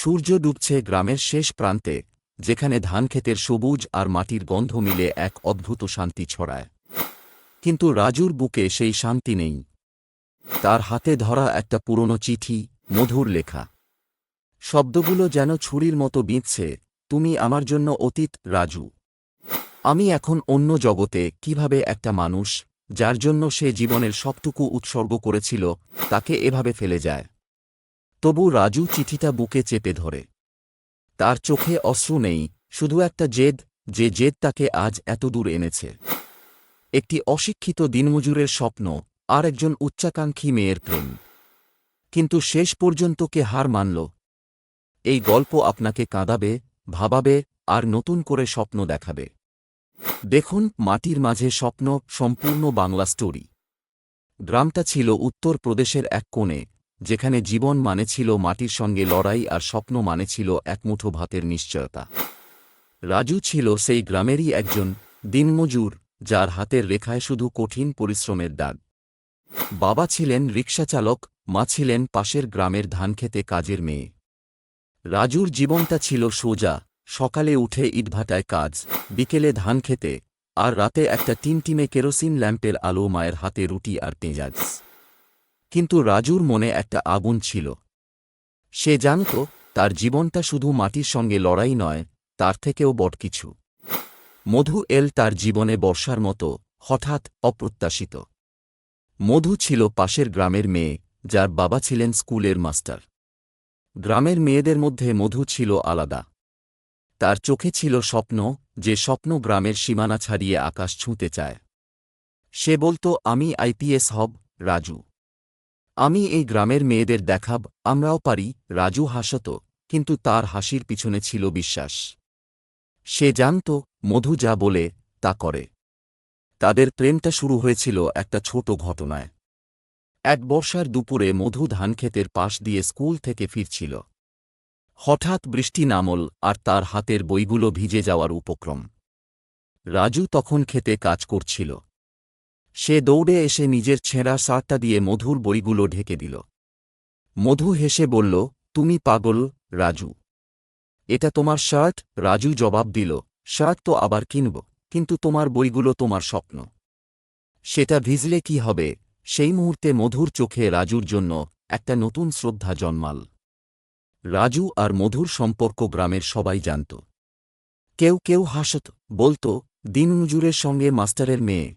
সূর্য ডুবছে গ্রামের শেষ প্রান্তে, যেখানে ধানক্ষেতের সবুজ আর মাটির গন্ধ মিলে এক অদ্ভুত শান্তি ছড়ায়। কিন্তু রাজুর বুকে সেই শান্তি নেই। তার হাতে ধরা একটা পুরনো চিঠি, মধুর লেখা। শব্দগুলো যেন ছুরির মতো বিঁধছে। তুমি আমার জন্য অতীত, রাজু। আমি এখন অন্য জগতে। কিভাবে একটা মানুষ, যার জন্য সে জীবনের সবটুকু উৎসর্গ করেছিল, তাকে এভাবে ফেলে যায়? তবু রাজু চিঠিটা বুকে চেপে ধরে। তার চোখে অশ্রু নেই, শুধু একটা জেদ, যে জেদ তাকে আজ এতদূর এনেছে। একটি অশিক্ষিত দিনমজুরের স্বপ্ন, আর একজন উচ্চাকাঙ্ক্ষী মেয়ের প্রেম। কিন্তু শেষ পর্যন্ত কে হার মানল? এই গল্প আপনাকে কাঁদাবে, ভাবাবে, আর নতুন করে স্বপ্ন দেখাবে। দেখুন মাটির মাঝে স্বপ্ন, সম্পূর্ণ বাংলা স্টোরি। গ্রামটা ছিল উত্তর প্রদেশের এক কোণে, যেখানে জীবন মানে ছিল মাটির সঙ্গে লড়াই আর স্বপ্ন মানে ছিল একমুঠো ভাতের নিশ্চয়তা। রাজু ছিল সেই গ্রামেরই একজন দিনমজুর, যার হাতের রেখায় শুধু কঠিন পরিশ্রমের দাগ। বাবা ছিলেন রিকশাচালক, মা ছিলেন পাশের গ্রামের ধানক্ষেতে কাজের মেয়ে। রাজুর জীবনটা ছিল সোজা। সকালে উঠে ইটভাটায় কাজ, বিকেলে ধান খেতে, আর রাতে একটা টিমটিমে কেরোসিন ল্যাম্পের আলো, মায়ের হাতে রুটি আর পেঁয়াজ। কিন্তু রাজুর মনে একটা আগুন ছিল। সে জানত তার জীবনটা শুধু মাটির সঙ্গে লড়াই নয়, তার থেকেও বড় কিছু। মধু এল তার জীবনে বর্ষার মতো, হঠাৎ, অপ্রত্যাশিত। মধু ছিল পাশের গ্রামের মেয়ে, যার বাবা ছিলেন স্কুলের মাস্টার। গ্রামের মেয়েদের মধ্যে মধু ছিল আলাদা। তার চোখে ছিল স্বপ্ন, যে স্বপ্ন গ্রামের সীমানা ছাড়িয়ে আকাশ ছুঁতে চায়। সে বলত, আমি আইপিএস হব, রাজু। আমি এই গ্রামের মেয়েদের দেখাব আমরাও পারি। রাজু হাসত, কিন্তু তার হাসির পিছনে ছিল বিশ্বাস। সে জানত মধু যা বলে তা করে। তাদের প্রেমটা শুরু হয়েছিল একটা ছোট ঘটনায়। এক বর্ষার দুপুরে মধু ধানক্ষেতের পাশ দিয়ে স্কুল থেকে ফিরছিল। হঠাৎ বৃষ্টি নামল, আর তার হাতের বইগুলো ভিজে যাওয়ার উপক্রম। রাজু তখন খেতে কাজ করছিল। সে দৌড়ে এসে নিজের ছেঁড়া শার্টটা দিয়ে মধুর বইগুলো ঢেকে দিল। মধু হেসে বলল, তুমি পাগল, রাজু। এটা তোমার শার্ট। রাজু জবাব দিল, শার্ট তো আবার কিনব, কিন্তু তোমার বইগুলো তোমার স্বপ্ন। সেটা ভিজলে কি হবে? সেই মুহূর্তে মধুর চোখে রাজুর জন্য একটা নতুন শ্রদ্ধা জন্মাল। রাজু আর মধুর সম্পর্ক গ্রামের সবাই জানত। কেউ কেউ হাসত, বলত, দিনমজুরের সঙ্গে মাস্টারের মেয়ে।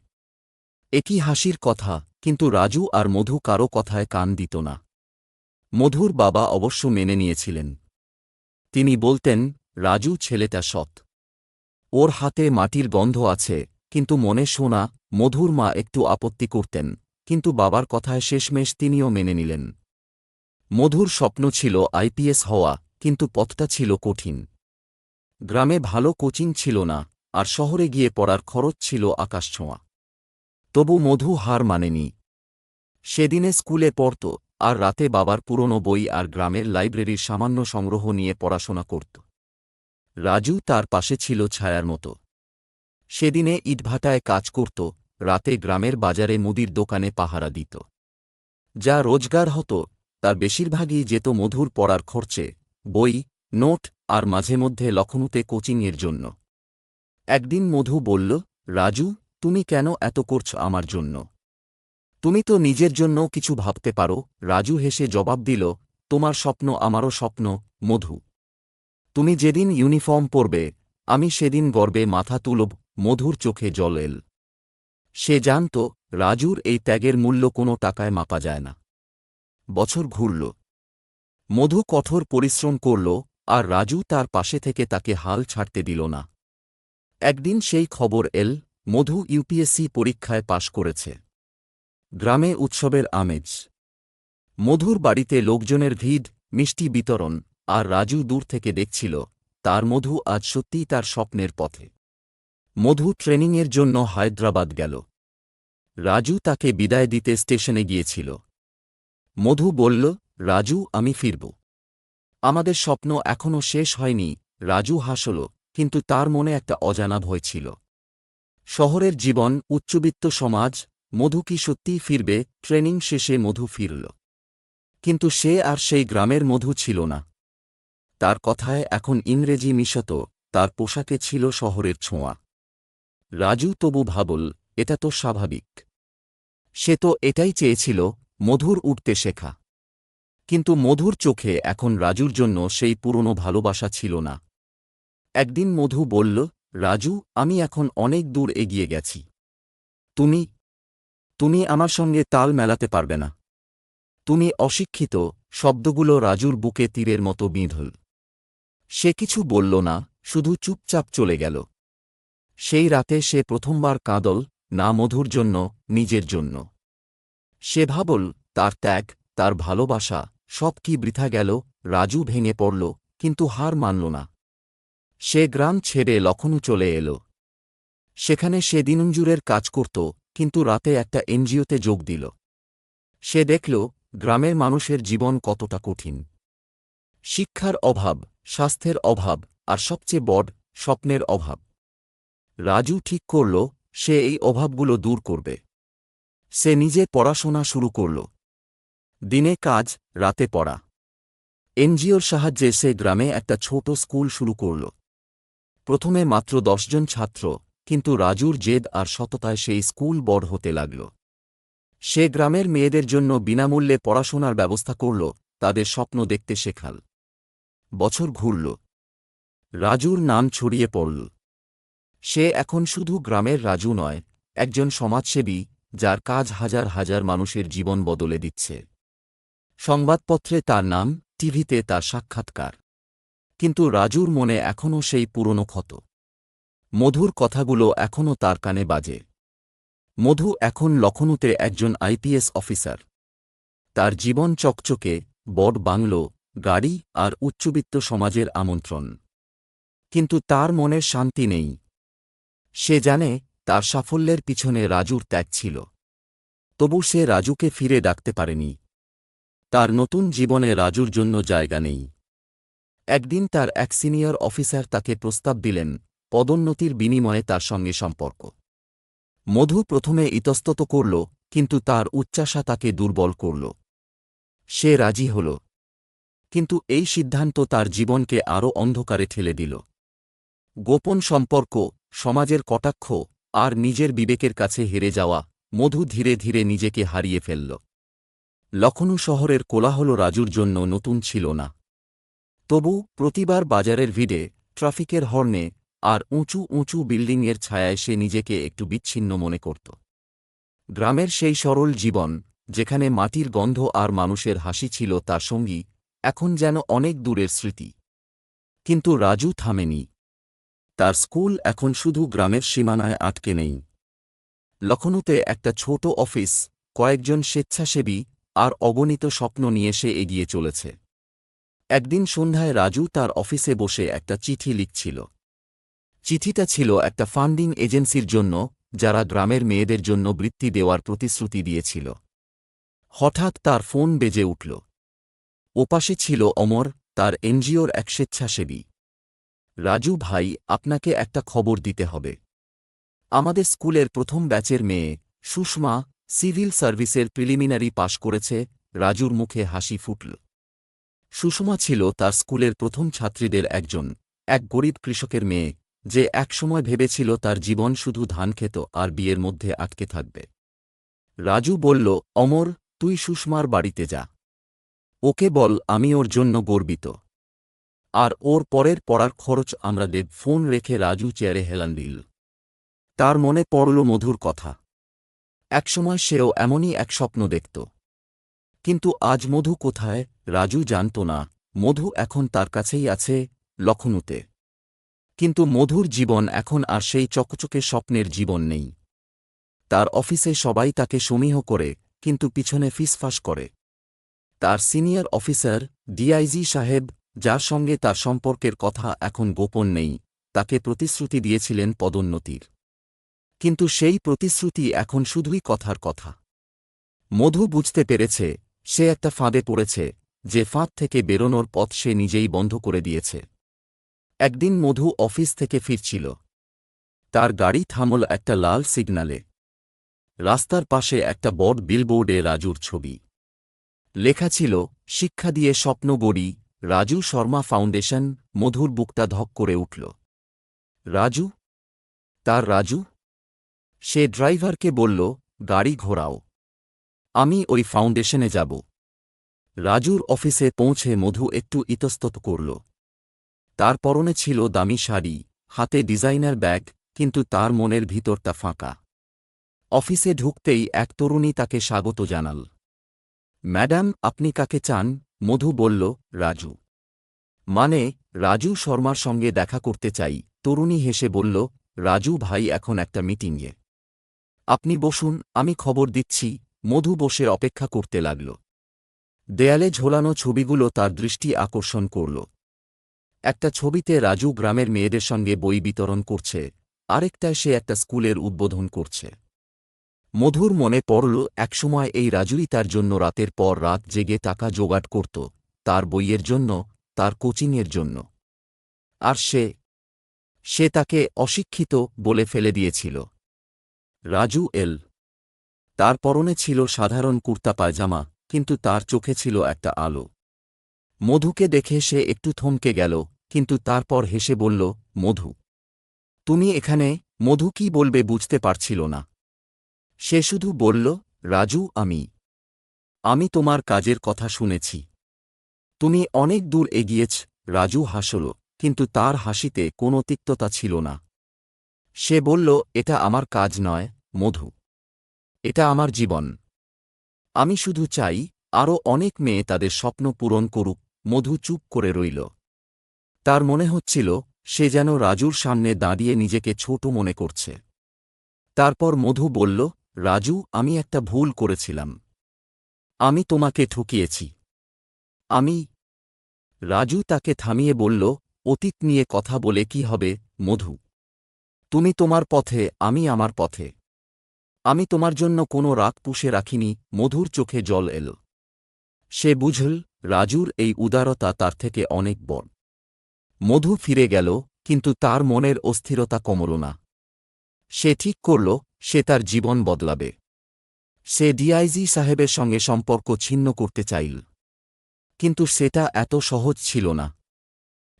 একই হাসির কথা, কিন্তু রাজু আর মধু কারো কথায় কান দিত না। মধুর বাবা অবশ্য মেনে নিয়েছিলেন। তিনি বলতেন, রাজু ছেলেটা সৎ। ওর হাতে মাটির গন্ধ আছে, কিন্তু মনে সোনা। মধুর মা একটু আপত্তি করতেন, কিন্তু বাবার কথায় শেষমেশ তিনিও মেনে নিলেন। মধুর স্বপ্ন ছিল আইপিএস হওয়া, কিন্তু পথটা ছিল কঠিন। গ্রামে ভালো কোচিং ছিল না, আর শহরে গিয়ে পড়ার খরচ ছিল আকাশছোঁয়া। তবু মধু হার মানেনি। সেদিনে স্কুলে পড়ত, আর রাতে বাবার পুরনো বই আর গ্রামের লাইব্রেরির সামান্য সংগ্রহ নিয়ে পড়াশোনা করত। রাজু তার পাশে ছিল ছায়ার মতো। সেদিনে ইটভাটায় কাজ করত, রাতে গ্রামের বাজারে মুদির দোকানে পাহারা দিত। যা রোজগার হতো, তার বেশিরভাগই যেত মধুর পড়ার খরচে, বই, নোট, আর মাঝে মধ্যে লখনউতে কোচিংয়ের জন্য। একদিন মধু বলল, রাজু, তুমি কেন এত করছ আমার জন্য? তুমি তো নিজের জন্য কিছু ভাবতে পারো। রাজু হেসে জবাব দিল, তোমার স্বপ্ন আমারও স্বপ্ন, মধু। তুমি যেদিন ইউনিফর্ম পরবে, আমি সেদিন গর্বে মাথা তুলব। মধুর চোখে জল এল। সে জানত রাজুর এই ত্যাগের মূল্য কোনো টাকায় মাপা যায় না। বছর ঘুরল। মধু কঠোর পরিশ্রম করল, আর রাজু তার পাশে থেকে তাকে হাল ছাড়তে দিল না। একদিন সেই খবর এল, মধু ইউপিএসসি পরীক্ষায় পাশ করেছে। গ্রামে উৎসবের আমেজ। মধুর বাড়িতে লোকজনের ভিড়, মিষ্টি বিতরণ, আর রাজু দূর থেকে দেখছিল তার মধু আজ সত্যিই তার স্বপ্নের পথে। মধু ট্রেনিংয়ের জন্য হায়দ্রাবাদ গেল। রাজু তাকে বিদায় দিতে স্টেশনে গিয়েছিল। মধু বলল, রাজু, আমি ফিরব। আমাদের স্বপ্ন এখনও শেষ হয়নি। রাজু হাসল, কিন্তু তার মনে একটা অজানা ভয় ছিল। শহরের জীবন, উচ্চবিত্ত সমাজ, মধু কি সত্যিই ফিরবে? ট্রেনিং শেষে মধু ফিরল। কিন্তু সে আর সেই গ্রামের মধু ছিল না। তার কথায় এখন ইংরেজি মিশত, তার পোশাকে ছিল শহরের ছোঁয়া। রাজু তবু ভাবল, এটা তো স্বাভাবিক। সে তো এটাই চেয়েছিল, মধুর উঠতে শেখা। কিন্তু মধুর চোখে এখন রাজুর জন্য সেই পুরনো ভালোবাসা ছিল না। একদিন মধু বলল, রাজু, আমি এখন অনেক দূর এগিয়ে গেছি। তুমি তুমি আমার সঙ্গে তাল মেলাতে পারবে না। তুমি অশিক্ষিত। শব্দগুলো রাজুর বুকে তীরের মতো বিঁধল। সে কিছু বলল না, শুধু চুপচাপ চলে গেল। সেই রাতে সে প্রথমবার কাঁদল, না মধুর জন্য, নিজের জন্য। সে ভাবল, তার ত্যাগ, তার ভালোবাসা, সব কি বৃথা গেল। রাজু ভেঙে পড়ল, কিন্তু হার মানল না। সে গ্রাম ছেড়ে লখনউ চলে এল। সেখানে সে দিনমজুরের কাজ করত, কিন্তু রাতে একটা এনজিওতে যোগ দিল। সে দেখল, গ্রামের মানুষের জীবন কতটা কঠিন। শিক্ষার অভাব, স্বাস্থ্যের অভাব, আর সবচেয়ে বড়, স্বপ্নের অভাব। রাজু ঠিক করল, সে এই অভাবগুলো দূর করবে। সে নিজে পড়াশোনা শুরু করল। দিনে কাজ, রাতে পড়া। এনজিওর সাহায্যে সে গ্রামে একটা ছোট স্কুল শুরু করল। প্রথমে মাত্র 10 জন ছাত্র, কিন্তু রাজুর জেদ আর সততায় সেই স্কুল বড় হতে লাগল। সে গ্রামের মেয়েদের জন্য বিনামূল্যে পড়াশোনার ব্যবস্থা করল, তাদের স্বপ্ন দেখতে শেখাল। বছর ঘুরল। রাজুর নাম ছড়িয়ে পড়ল। সে এখন শুধু গ্রামের রাজু নয়, একজন সমাজসেবী, যার কাজ হাজার হাজার মানুষের জীবন বদলে দিচ্ছে। সংবাদপত্রে তার নাম, টিভিতে তার সাক্ষাৎকার। কিন্তু রাজুর মনে এখনও সেই পুরনো ক্ষত। মধুর কথাগুলো এখনও তার কানে বাজে। মধু এখন লখনউতে একজন আইপিএস অফিসার। তার জীবন চকচকে, বড় বাংলো, গাড়ি আর উচ্চবিত্ত সমাজের আমন্ত্রণ। কিন্তু তার মনের শান্তি নেই। সে জানে, তার সাফল্যের পিছনে রাজুর ত্যাগ ছিল। তবু সে রাজুকে ফিরে ডাকতে পারেনি। তার নতুন জীবনে রাজুর জন্য জায়গা নেই। একদিন তার এক সিনিয়র অফিসার তাকে প্রস্তাব দিলেন, পদোন্নতির বিনিময়ে তার সঙ্গে সম্পর্ক। মধু প্রথমে ইতস্তত করল, কিন্তু তার উচ্চাশা তাকে দুর্বল করল। সে রাজি হল। কিন্তু এই সিদ্ধান্ত তার জীবনকে আরও অন্ধকারে ঠেলে দিল। গোপন সম্পর্ক, সমাজের কটাক্ষ, আর নিজের বিবেকের কাছে হেরে যাওয়া, মধু ধীরে ধীরে নিজেকে হারিয়ে ফেলল। লখনউ শহরের কোলাহল রাজুর জন্য নতুন ছিল না। তবু প্রতিবার বাজারের ভিড়ে, ট্রাফিকের হর্নে, আর উঁচু উঁচু বিল্ডিংয়ের ছায়ায় সে নিজেকে একটু বিচ্ছিন্ন মনে করত। গ্রামের সেই সরল জীবন, যেখানে মাটির গন্ধ আর মানুষের হাসি ছিল তার সঙ্গী, এখন যেন অনেক দূরের স্মৃতি। কিন্তু রাজু থামেনি। তার স্কুল এখন শুধু গ্রামের সীমানায় আটকে নেই। লখনউতে একটা ছোট অফিস, কয়েকজন স্বেচ্ছাসেবী, আর অগণিত স্বপ্ন নিয়ে সে এগিয়ে চলেছে। একদিন সন্ধ্যায় রাজু তার অফিসে বসে একটা চিঠি লিখছিল। চিঠিটা ছিল একটা ফান্ডিং এজেন্সির জন্য, যারা গ্রামের মেয়েদের জন্য বৃত্তি দেওয়ার প্রতিশ্রুতি দিয়েছিল। হঠাৎ তার ফোন বেজে উঠল। ওপাশে ছিল অমর, তার এনজিওর এক স্বেচ্ছাসেবী। রাজু ভাই, আপনাকে একটা খবর দিতে হবে। আমাদের স্কুলের প্রথম ব্যাচের মেয়ে, সুষমা, সিভিল সার্ভিসের প্রিলিমিনারি পাশ করেছে। রাজুর মুখে হাসি ফুটল। সুষমা ছিল তার স্কুলের প্রথম ছাত্রীদের একজন, এক গরিব কৃষকের মেয়ে, যে একসময় ভেবেছিল তার জীবন শুধু ধান খেত আর বিয়ের মধ্যে আটকে থাকবে। রাজু বলল, অমর, তুই সুষমার বাড়িতে যা। ওকে বল আমি ওর জন্য গর্বিত। আর ওর পরের পড়ার খরচ আমরা দেব। ফোন রেখে রাজু চেয়ারে হেলান দিল। তার মনে পড়ল মধুর কথা। একসময় সেও এমনই এক স্বপ্ন দেখত। কিন্তু আজ মধু কোথায়, রাজু জানত না। মধু এখন তার কাছেই আছে, লখনউতে। কিন্তু মধুর জীবন এখন আর সেই চকচকে স্বপ্নের জীবন নেই। তার অফিসে সবাই তাকে সমীহ করে, কিন্তু পিছনে ফিসফাস করে। তার সিনিয়র অফিসার, ডিআইজি সাহেব, যার সঙ্গে তার সম্পর্কের কথা এখন গোপন নেই, তাকে প্রতিশ্রুতি দিয়েছিলেন পদোন্নতির। কিন্তু সেই প্রতিশ্রুতি এখন শুধুই কথার কথা। মধু বুঝতে পেরেছে, সে একটা ফাঁদে পড়েছে, যে ফাঁদ থেকে বেরোনোর পথ সে নিজেই বন্ধ করে দিয়েছে। একদিন মধু অফিস থেকে ফিরছিল। তার গাড়ি থামল একটা লাল সিগন্যালে। রাস্তার পাশে একটা বড় বিলবোর্ডে রাজুর ছবি। লেখা ছিল, শিক্ষা দিয়ে স্বপ্ন গড়ি, রাজু শর্মা ফাউন্ডেশন। মধুর বুকটা ধক করে উঠল। রাজু? তার রাজু? সে ড্রাইভারকে বলল, গাড়ি ঘোরাও, আমি ওই ফাউন্ডেশনে যাব। রাজুর অফিসে পৌঁছে মধু একটু ইতস্তত করল। তার পরনে ছিল দামি শাড়ি, হাতে ডিজাইনার ব্যাগ, কিন্তু তার মনের ভিতরটা ফাঁকা। অফিসে ঢুকতেই এক তরুণী তাকে স্বাগত জানাল। ম্যাডাম, আপনি কাকে চান? মধু বলল, রাজু। মানে, রাজু শর্মার সঙ্গে দেখা করতে চাই। তরুণী হেসে বলল, রাজু ভাই এখন একটা মিটিংয়ে। আপনি বসুন, আমি খবর দিচ্ছি। মধু বসে অপেক্ষা করতে লাগল। দেয়ালে ঝোলানো ছবিগুলো তার দৃষ্টি আকর্ষণ করল। একটা ছবিতে রাজু গ্রামের মেয়েদের সঙ্গে বই বিতরণ করছে, আরেকটায় সে একটা স্কুলের উদ্বোধন করছে। মধুর মনে পড়ল, একসময় এই রাজুই তার জন্য রাতের পর রাত জেগে টাকা জোগাড় করত, তার বইয়ের জন্য, তার কোচিংয়ের জন্য। আর সে তাকে অশিক্ষিত বলে ফেলে দিয়েছিল। রাজু এল। তার পরনে ছিল সাধারণ কুর্তা পায়জামা, কিন্তু তার চোখে ছিল একটা আলো। মধুকে দেখে সে একটু থমকে গেল, কিন্তু তারপর হেসে বলল, মধু, তুমি এখানে? মধু কি বলবে বুঝতে পারছিল না। সে শুধু বলল, রাজু, আমি তোমার কাজের কথা শুনেছি। তুমি অনেক দূর এগিয়েছ। রাজু হাসল, কিন্তু তার হাসিতে কোনো তিক্ততা ছিল না। সে বলল, এটা আমার কাজ নয়, মধু। এটা আমার জীবন। আমি শুধু চাই আরও অনেক মেয়ে তাদের স্বপ্ন পূরণ করুক। মধু চুপ করে রইল। তার মনে হচ্ছিল সে যেন রাজুর সামনে দাঁড়িয়ে নিজেকে ছোট মনে করছে। তারপর মধু বলল, রাজু, আমি একটা ভুল করেছিলাম। আমি তোমাকে ঠকিয়েছি। আমি। রাজু তাকে থামিয়ে বলল, অতীত নিয়ে কথা বলে কি হবে, মধু? তুমি তোমার পথে, আমি আমার পথে। আমি তোমার জন্য কোনো রাগ পুষে রাখিনি। মধুর চোখে জল এল। সে বুঝল, রাজুর এই উদারতা তার থেকে অনেক বড়। মধু ফিরে গেল, কিন্তু তার মনের অস্থিরতা কমল না। সে ঠিক করল, সে তার জীবন বদলাবে। সে ডিআইজি সাহেবের সঙ্গে সম্পর্ক ছিন্ন করতে চাইল। কিন্তু সেটা এত সহজ ছিল না।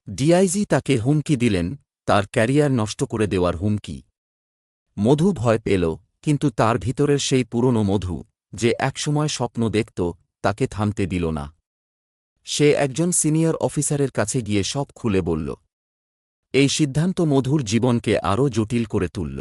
ডিআইজি তাকে হুমকি দিলেন, তার ক্যারিয়ার নষ্ট করে দেওয়ার হুমকি। মধু ভয় পেল, কিন্তু তার ভিতরের সেই পুরনো মধু, যে একসময় স্বপ্ন দেখত, তাকে থামতে দিল না। সে একজন সিনিয়র অফিসারের কাছে গিয়ে সব খুলে বলল। এই সিদ্ধান্ত মধুর জীবনকে আরও জটিল করে তুলল।